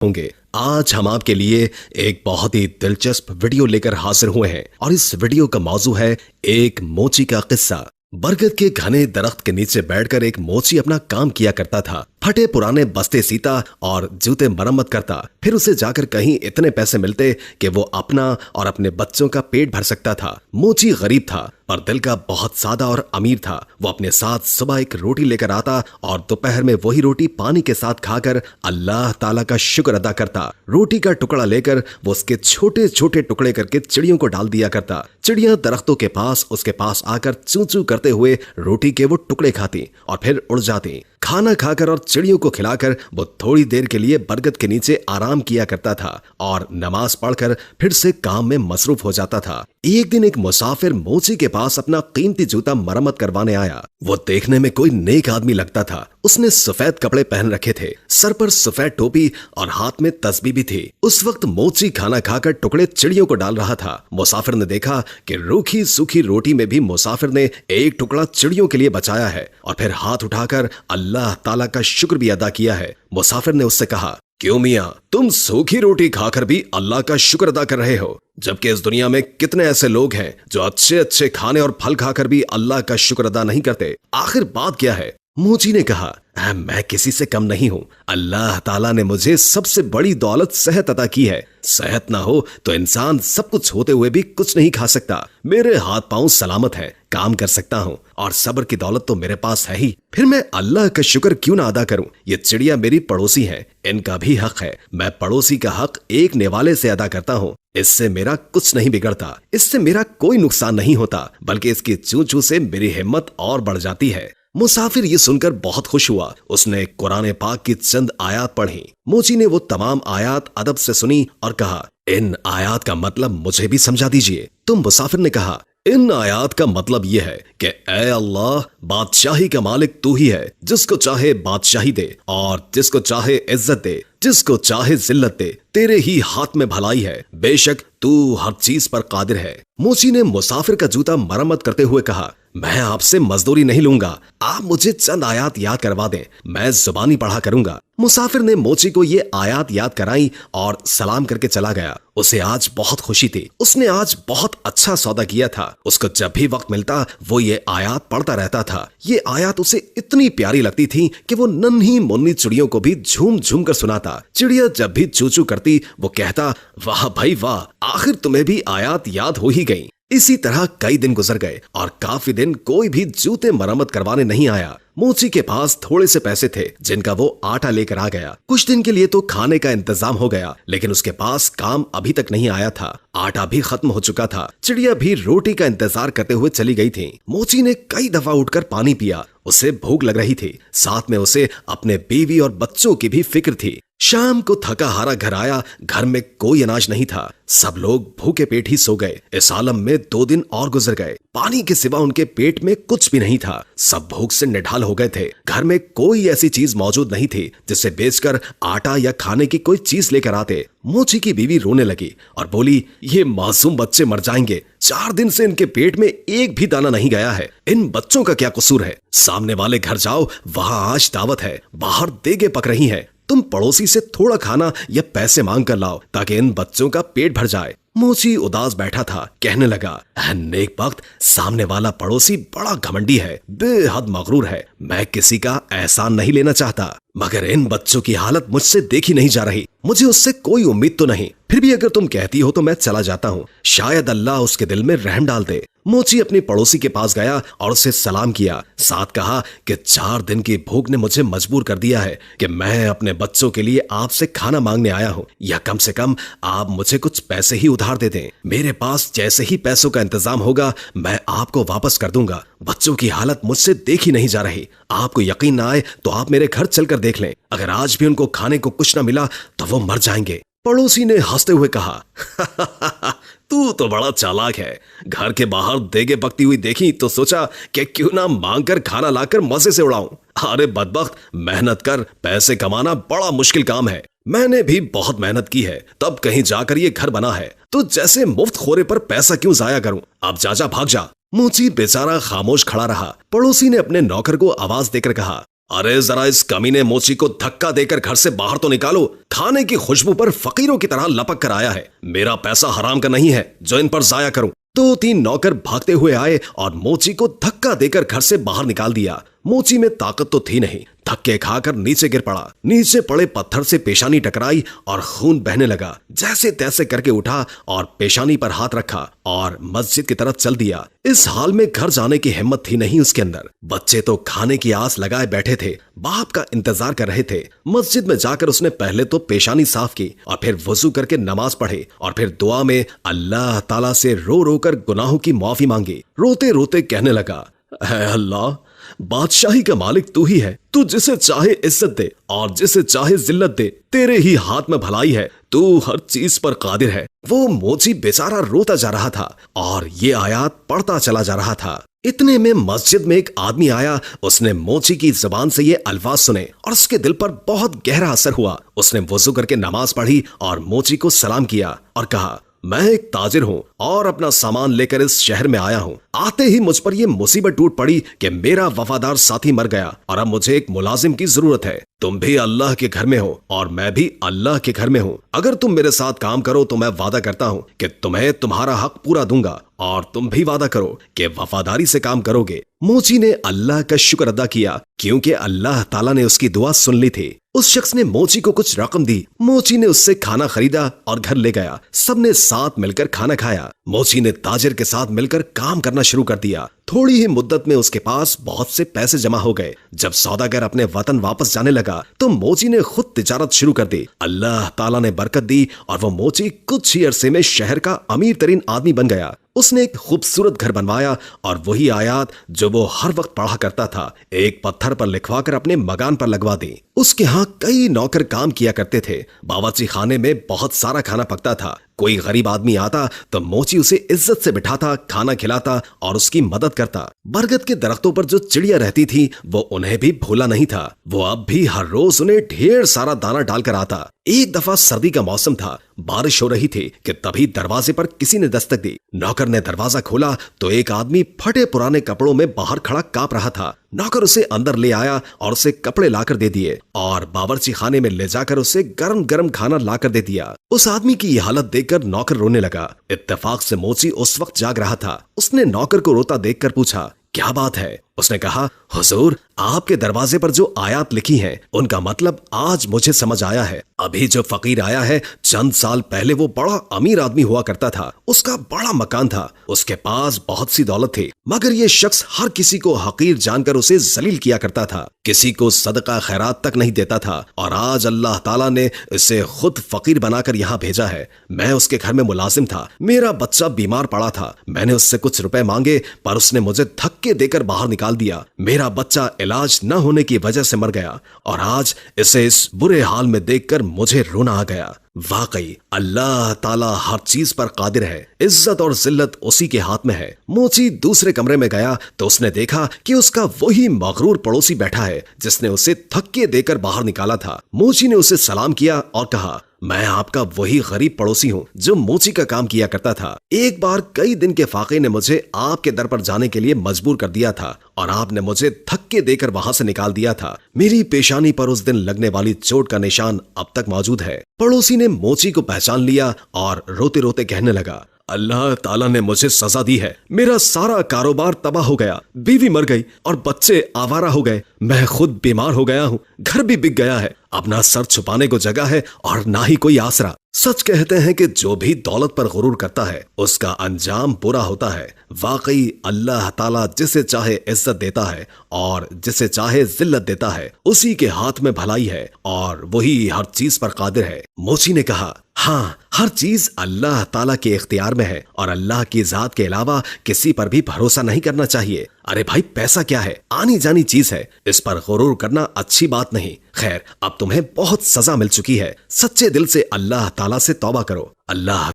होंगे। आज हम आपके लिए एक बहुत ही दिलचस्प वीडियो लेकर हाजिर हुए हैं और इस वीडियो का मौजू है एक मोची का किस्सा। बरगद के घने दरख्त के नीचे बैठकर एक मोची अपना काम किया करता था। फटे पुराने बस्ते सीता और जूते मरम्मत करता। फिर उसे जाकर कहीं इतने पैसे मिलते कि वो अपना और अपने बच्चों का पेट भर सकता था। मोची गरीब था पर दिल का बहुत सादा और अमीर था। वो अपने साथ सुबह एक रोटी लेकर आता और दोपहर में वही रोटी पानी के साथ खाकर अल्लाह ताला का शुक्र अदा करता। रोटी का टुकड़ा लेकर वो उसके छोटे छोटे टुकड़े करके चिड़ियों को डाल दिया करता। चिड़ियां दरख्तों के पास उसके पास आकर चू चू करते हुए रोटी के वो टुकड़े खाती और फिर उड़ जाती। खाना खाकर और चिड़ियों को खिलाकर वो थोड़ी देर के लिए बरगद के नीचे आराम किया करता था और नमाज पढ़कर फिर से काम में मसरूफ हो जाता था। एक दिन एक मुसाफिर मोची के पास अपना कीमती जूता मरम्मत करवाने आया। वो देखने में कोई नेक आदमी लगता था। उसने सफेद कपड़े पहन रखे थे, सर पर सफेद टोपी और हाथ में तस्बीह भी थी। उस वक्त मोची खाना खाकर टुकड़े चिड़ियों को डाल रहा था। मुसाफिर ने देखा कि रूखी सूखी रोटी में भी मुसाफिर ने एक टुकड़ा चिड़ियों के लिए बचाया है और फिर हाथ उठाकर अल्लाह ताला का शुक्र भी अदा किया है। मुसाफिर ने उससे कहा, क्यों मियां, तुम सूखी रोटी खाकर भी अल्लाह का शुक्र अदा कर रहे हो, जबकि इस दुनिया में कितने ऐसे लोग हैं जो अच्छे अच्छे खाने और फल खाकर भी अल्लाह का शुक्र अदा नहीं करते। आखिर बात क्या है? मोची ने कहा, मैं किसी से कम नहीं हूँ। अल्लाह ताला ने मुझे सबसे बड़ी दौलत सेहत अता की है। सेहत ना हो तो इंसान सब कुछ होते हुए भी कुछ नहीं खा सकता। मेरे हाथ पांव सलामत हैं, काम कर सकता हूँ और सब्र की दौलत तो मेरे पास है ही। फिर मैं अल्लाह का शुक्र क्यों ना अदा करूँ? ये चिड़िया मेरी पड़ोसी है, इनका भी हक है। मैं पड़ोसी का हक एक निवाले से अदा करता हूँ। इससे मेरा कुछ नहीं बिगड़ता, इससे मेरा कोई नुकसान नहीं होता, बल्कि इसकी चू चू से मेरी हिम्मत और बढ़ जाती है। मुसाफिर ये सुनकर बहुत खुश हुआ। उसने कुरान पाक की चंद आयात पढ़ी। मोची ने वो तमाम आयात अदब से सुनी और कहा, इन आयात का मतलब मुझे भी समझा दीजिए। तो मुसाफिर ने कहा, इन आयात का मतलब यह है कि ऐ अल्लाह, बादशाही का मालिक तू ही है, जिसको चाहे बादशाही दे और जिसको चाहे इज्जत दे, जिसको चाहे जिल्लत दे। तेरे ही हाथ में भलाई है, बेशक तू हर चीज पर कादिर है। मोची ने मुसाफिर का जूता मरम्मत करते हुए कहा, मैं आपसे मजदूरी नहीं लूंगा, आप मुझे चंद आयात याद करवा दें, मैं जुबानी पढ़ा करूंगा। मुसाफिर ने मोची को ये आयात याद कराई और सलाम करके चला गया। उसे आज बहुत खुशी थी। उसने आज बहुत अच्छा सौदा किया था। उसको जब भी वक्त मिलता वो ये आयात पढ़ता रहता था। ये आयात उसे इतनी प्यारी लगती थी कि वो नन्ही मुन्नी चिड़ियों को भी झूम झूम कर सुनाता। चिड़िया जब भी चू चू करती वो कहता, वाह भाई वाह, आखिर तुम्हें भी आयात याद हो ही गई। इसी तरह कई दिन गुजर गए और काफी दिन कोई भी जूते मरम्मत करवाने नहीं आया। मोची के पास थोड़े से पैसे थे जिनका वो आटा लेकर आ गया। कुछ दिन के लिए तो खाने का इंतजाम हो गया, लेकिन उसके पास काम अभी तक नहीं आया था। आटा भी खत्म हो चुका था। चिड़िया भी रोटी का इंतजार करते हुए चली गई थी। मोची ने कई दफा उठकर पानी पिया। उसे भूख लग रही थी, साथ में उसे अपने बीवी और बच्चों की भी फिक्र थी। शाम को थका हारा घर आया। घर में कोई अनाज नहीं था। सब लोग भूखे पेट ही सो गए। इस आलम में 2 दिन और गुजर गए। पानी के सिवा उनके पेट में कुछ भी नहीं था। सब भूख से निढाल हो गए थे। घर में कोई ऐसी चीज मौजूद नहीं थी जिसे बेचकर आटा या खाने की कोई चीज लेकर आते। मोची की बीवी रोने लगी और बोली, ये मासूम बच्चे मर जाएंगे। 4 दिन से इनके पेट में एक भी दाना नहीं गया है। इन बच्चों का क्या कसूर है? सामने वाले घर जाओ, वहां आज दावत है, बाहर देगे पक रही हैं। तुम पड़ोसी से थोड़ा खाना या पैसे मांग कर लाओ ताकि इन बच्चों का पेट भर जाए। मोची उदास बैठा था। कहने लगा, नेक वक्त, सामने वाला पड़ोसी बड़ा घमंडी है, बेहद मगरूर है। मैं किसी का एहसान नहीं लेना चाहता, मगर इन बच्चों की हालत मुझसे देखी नहीं जा रही। मुझे उससे कोई उम्मीद तो नहीं, फिर भी अगर तुम कहती हो तो मैं चला जाता हूँ। शायद अल्लाह उसके दिल में रहम डाल दे। मोची अपनी पड़ोसी के पास गया और उसे सलाम किया। साथ कहा कि 4 दिन की भूख ने मुझे मजबूर कर दिया है कि मैं अपने बच्चों के लिए आपसे खाना मांगने आया हूँ, या कम से कम आप मुझे कुछ पैसे ही उधार दे दें। मेरे पास जैसे ही पैसों का इंतजाम होगा मैं आपको वापस कर दूंगा। बच्चों की हालत मुझसे देखी नहीं जा रही। आपको यकीन ना आए तो आप मेरे घर चलकर देख लें। अगर आज भी उनको खाने को कुछ न मिला तो वो मर जाएंगे। पड़ोसी ने हंसते हुए कहा, तू तो बड़ा चालाक है। घर के बाहर देगे पकती हुई देखी तो सोचा कि क्यों ना मांग कर खाना लाकर मजे से उड़ाऊं। अरे बदबख्त, मेहनत कर पैसे कमाना बड़ा मुश्किल काम है। मैंने भी बहुत मेहनत की है, तब कहीं जाकर ये घर बना है। तो जैसे मुफ्त खोरे पर पैसा क्यों जाया करूं? अब जा भाग जा। मोची बेचारा खामोश खड़ा रहा। पड़ोसी ने अपने नौकर को आवाज देकर कहा, अरे जरा इस कमीने मोची को धक्का देकर घर से बाहर तो निकालो, खाने की खुशबू पर फकीरों की तरह लपक कर आया है। मेरा पैसा हराम का नहीं है जो इन पर जाया करूं। 2-3 नौकर भागते हुए आए और मोची को धक्का देकर घर से बाहर निकाल दिया। मोची में ताकत तो थी नहीं, धक्के खाकर नीचे गिर पड़ा। नीचे पड़े पत्थर से पेशानी टकराई और खून बहने लगा। जैसे तैसे करके उठा और पेशानी पर हाथ रखा और मस्जिद की तरफ चल दिया। इस हाल में घर जाने की हिम्मत थी नहीं उसके अंदर। बच्चे तो खाने की आस लगाए बैठे थे, बाप का इंतजार कर रहे थे। मस्जिद में जाकर उसने पहले तो पेशानी साफ की और फिर वजू करके नमाज पढ़े और फिर दुआ में अल्लाह ताला से रो रो कर गुनाहों की माफी मांगी। रोते रोते कहने लगा, है अल्लाह, बादशाही का मालिक तू ही है। तू जिसे चाहे इज्जत दे और जिसे चाहे जिल्लत दे, तेरे ही हाथ में भलाई है। तू हर चीज पर कादिर है। वो मोची बेचारा रोता जा रहा था और ये आयात पढ़ता चला जा रहा था। इतने में मस्जिद में एक आदमी आया। उसने मोची की जुबान से ये अल्फाज सुने और उसके दिल पर बहुत गहरा असर हुआ। उसने वुजू करके नमाज पढ़ी और मोची को सलाम किया और कहा, मैं एक ताजिर हूँ और अपना सामान लेकर इस शहर में आया हूँ। आते ही मुझ पर यह मुसीबत टूट पड़ी कि मेरा वफादार साथी मर गया और अब मुझे एक मुलाजिम की जरूरत है। तुम भी अल्लाह के घर में हो और मैं भी अल्लाह के घर में हूँ। अगर तुम मेरे साथ काम करो तो मैं वादा करता हूँ कि तुम्हें तुम्हारा हक पूरा दूंगा और तुम भी वादा करो कि वफादारी से काम करोगे। मोची ने अल्लाह का शुक्र अदा किया क्योंकि अल्लाह ताला ने उसकी दुआ सुन ली थी। उस शख्स ने मोची को कुछ रकम दी। मोची ने उससे खाना खरीदा और घर ले गया। सबने साथ मिलकर खाना खाया। मोची ने ताजिर के साथ मिलकर काम करना शुरू कर दिया। थोड़ी ही मुद्दत में उसके पास बहुत से पैसे जमा हो गए। जब सौदागर अपने वतन वापस जाने लगा तो मोची ने खुद तिजारत शुरू कर दी। अल्लाह ताला ने बरकत दी और वो मोची कुछ ही अरसे में शहर का अमीर तरीन आदमी बन गया। उसने एक खूबसूरत घर बनवाया और वही आयत जो वो हर वक्त पढ़ा करता था एक पत्थर पर लिखवाकर अपने मकान पर लगवा दी। उसके यहाँ कई नौकर काम किया करते थे। बावर्ची खाने में बहुत सारा खाना पकता था। कोई गरीब आदमी आता तो मोची उसे इज्जत से बिठाता, खाना खिलाता और उसकी मदद करता। बरगद के दरख्तों पर जो चिड़िया रहती थी वो उन्हें भी भूला नहीं था। वो अब भी हर रोज उन्हें ढेर सारा दाना डालकर आता। एक दफा सर्दी का मौसम था, बारिश हो रही थी कि तभी दरवाजे पर किसी ने दस्तक दी। नौकर ने दरवाजा खोला तो एक आदमी फटे पुराने कपड़ों में बाहर खड़ा कांप रहा था। नौकर उसे अंदर ले आया और उसे कपड़े लाकर दे दिए और बावर्ची खाने में ले जाकर उसे गरम गरम खाना लाकर दे दिया। उस आदमी की यह हालत देखकर नौकर रोने लगा। इत्तेफाक से मोची उस वक्त जाग रहा था। उसने नौकर को रोता देखकर पूछा, क्या बात है? उसने कहा, हुजूर, आपके दरवाजे पर जो आयत लिखी हैं उनका मतलब आज मुझे समझ आया है। अभी जो फकीर आया है चंद साल पहले वो बड़ा अमीर आदमी हुआ करता था। उसका बड़ा मकान था, उसके पास बहुत सी दौलत थी, मगर ये शख्स हर किसी को हकीर जानकर उसे जलील किया करता था। किसी को सदका खैरात तक नहीं देता था और आज अल्लाह ताला ने इसे खुद फकीर बनाकर यहाँ भेजा है। मैं उसके घर में मुलाजिम था। मेरा बच्चा बीमार पड़ा था। मैंने उससे कुछ रुपए मांगे पर उसने मुझे धक्के देकर बाहर निकाल दिया। मेरा बच्चा इलाज न होने की वजह से मर गया और आज इसे इस बुरे हाल में देखकर मुझे रोना आ गया। वाकई अल्लाह ताला हर चीज पर कादिर है। इज्जत और जिल्लत उसी के हाथ में है। मोची दूसरे कमरे में गया तो उसने देखा कि उसका वही मगरूर पड़ोसी बैठा है जिसने उसे धक्के देकर बाहर निकाला था। मोची ने उसे सलाम किया और कहा, मैं आपका वही गरीब पड़ोसी हूँ जो मोची का काम किया करता था। एक बार कई दिन के फाके ने मुझे आपके दर पर जाने के लिए मजबूर कर दिया था और आपने मुझे धक्के देकर वहां से निकाल दिया था। मेरी पेशानी पर उस दिन लगने वाली चोट का निशान अब तक मौजूद है। पड़ोसी ने मोची को पहचान लिया और रोते रोते कहने लगा, अल्लाह ताला ने मुझे सजा दी है। मेरा सारा कारोबार तबाह हो गया, बीवी मर गई और बच्चे आवारा हो गए। मैं खुद बीमार हो गया हूँ, घर भी बिक गया है। अब ना सर छुपाने को जगह है और ना ही कोई आसरा। सच कहते हैं कि जो भी दौलत पर गुरूर करता है उसका अंजाम बुरा होता है। वाकई अल्लाह ताला जिसे चाहे इज्जत देता है और जिसे चाहे जिल्लत देता है। उसी के हाथ में भलाई है और वही हर चीज पर कादिर है। मोची ने कहा, हाँ, हर चीज अल्लाह ताला के इख्तियार में है और अल्लाह की जात के अलावा किसी पर भी भरोसा नहीं करना चाहिए। अरे भाई, पैसा क्या है? आनी जानी चीज है, इस पर गुरूर करना अच्छी बात नहीं। खैर, अब तुम्हें बहुत सजा मिल चुकी है। सच्चे दिल से अल्लाह ताला से तौबा करो। अल्लाह